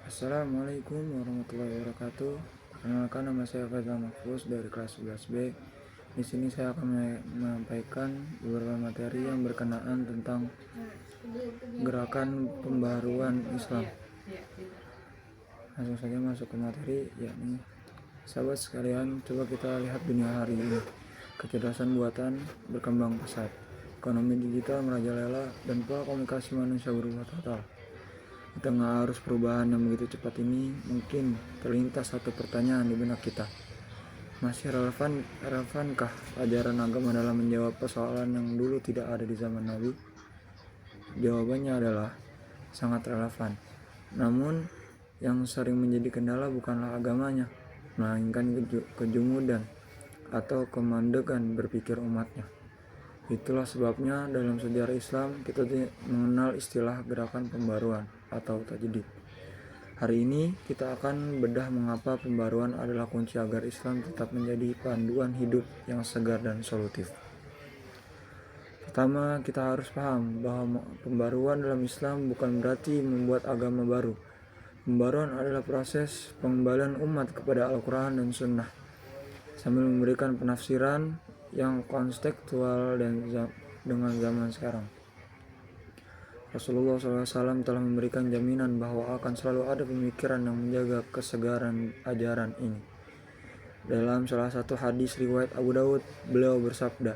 Assalamualaikum warahmatullahi wabarakatuh. Perkenalkan, nama saya Faizal Mahfuz dari kelas 11B. Di sini saya akan menyampaikan beberapa materi yang berkenaan tentang gerakan pembaharuan Islam. Langsung saja masuk ke materi, yakni sahabat sekalian, coba kita lihat dunia hari ini. Kecerdasan buatan berkembang pesat, ekonomi digital merajalela, dan pola komunikasi manusia berubah total. Di tengah arus perubahan yang begitu cepat ini, mungkin terlintas satu pertanyaan di benak kita. Masih relevankah ajaran agama dalam menjawab persoalan yang dulu tidak ada di zaman Nabi? Jawabannya adalah sangat relevan. Namun, yang sering menjadi kendala bukanlah agamanya, melainkan kejumudan atau kemandegan berpikir umatnya. Itulah sebabnya dalam sejarah Islam kita mengenal istilah gerakan pembaruan atau tajdid. Hari ini kita akan bedah mengapa pembaruan adalah kunci agar Islam tetap menjadi panduan hidup yang segar dan solutif. Pertama, kita harus paham bahwa pembaruan dalam Islam bukan berarti membuat agama baru. Pembaruan adalah proses pengembalian umat kepada Al-Quran dan Sunnah, sambil memberikan penafsiran yang kontekstual dan dengan zaman sekarang. Rasulullah SAW telah memberikan jaminan bahwa akan selalu ada pemikiran yang menjaga kesegaran ajaran ini. Dalam salah satu hadis riwayat Abu Daud, beliau bersabda,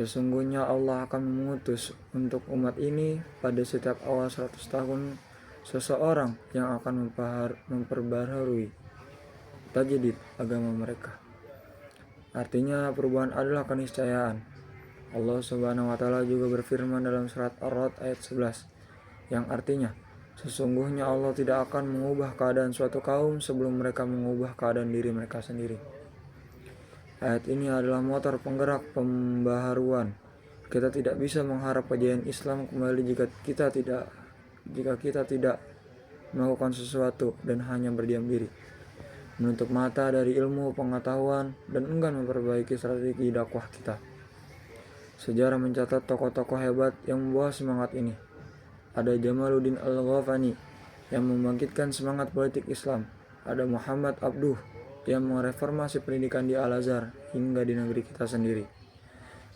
"Sesungguhnya Allah akan mengutus untuk umat ini pada setiap awal 100 tahun seseorang yang akan memperbaharui tajdid agama mereka." Artinya perubahan adalah keniscayaan. Allah Subhanahu wa taala juga berfirman dalam surat Ar-Ra'd ayat 11 yang artinya, sesungguhnya Allah tidak akan mengubah keadaan suatu kaum sebelum mereka mengubah keadaan diri mereka sendiri. Ayat ini adalah motor penggerak pembaharuan. Kita tidak bisa mengharap kejayaan Islam kembali jika kita tidak melakukan sesuatu dan hanya berdiam diri, menutup mata dari ilmu pengetahuan, dan enggan memperbaiki strategi dakwah kita. Sejarah mencatat tokoh-tokoh hebat yang membawa semangat ini. Ada Jamaluddin Al-Ghafani yang membangkitkan semangat politik Islam. Ada Muhammad Abduh yang mereformasi pendidikan di Al-Azhar hingga di negeri kita sendiri.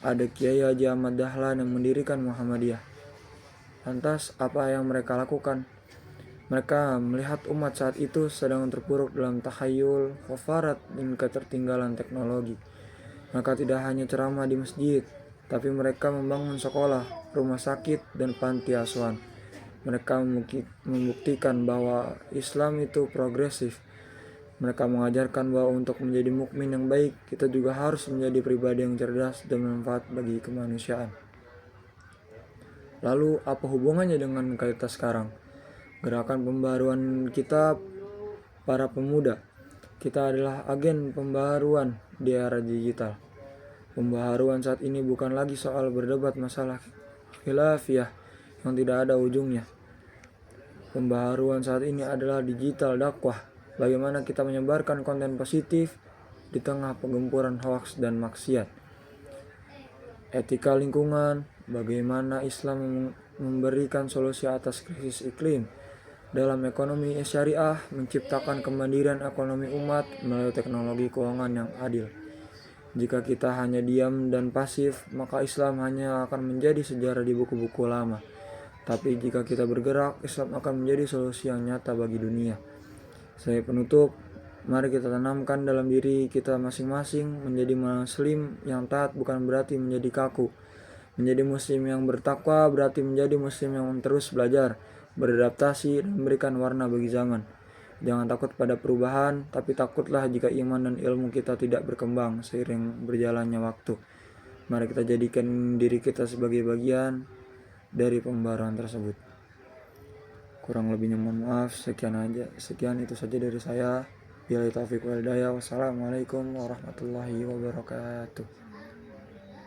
Ada Kiai Haji Ahmad Dahlan yang mendirikan Muhammadiyah. Lantas apa yang mereka lakukan? Mereka melihat umat saat itu sedang terpuruk dalam takhayul, khafarat, dan ketertinggalan teknologi. Maka tidak hanya ceramah di masjid, tapi mereka membangun sekolah, rumah sakit, dan panti asuhan. Mereka membuktikan bahwa Islam itu progresif. Mereka mengajarkan bahwa untuk menjadi mukmin yang baik, kita juga harus menjadi pribadi yang cerdas dan bermanfaat bagi kemanusiaan. Lalu apa hubungannya dengan kita sekarang? Gerakan pembaruan kita, para pemuda, kita adalah agen pembaruan di era digital. Pembaharuan saat ini bukan lagi soal berdebat masalah khilafiyah yang tidak ada ujungnya. Pembaharuan saat ini adalah digital dakwah. Bagaimana kita menyebarkan konten positif di tengah penggempuran hoaks dan maksiat. Etika lingkungan, bagaimana Islam memberikan solusi atas krisis iklim. Dalam ekonomi syariah, menciptakan kemandirian ekonomi umat melalui teknologi keuangan yang adil. Jika kita hanya diam dan pasif, maka Islam hanya akan menjadi sejarah di buku-buku lama. Tapi jika kita bergerak, Islam akan menjadi solusi yang nyata bagi dunia. Sebagai penutup, mari kita tanamkan dalam diri kita masing-masing menjadi muslim yang taat bukan berarti menjadi kaku. Menjadi muslim yang bertakwa berarti menjadi muslim yang terus belajar, beradaptasi, dan memberikan warna bagi zaman. Jangan takut pada perubahan, tapi takutlah jika iman dan ilmu kita tidak berkembang seiring berjalannya waktu. Mari kita jadikan diri kita sebagai bagian dari pembaruan tersebut. Kurang lebihnya mohon maaf, sekian itu saja dari saya. Billahi taufiq wal hidayah. Wassalamualaikum warahmatullahi wabarakatuh.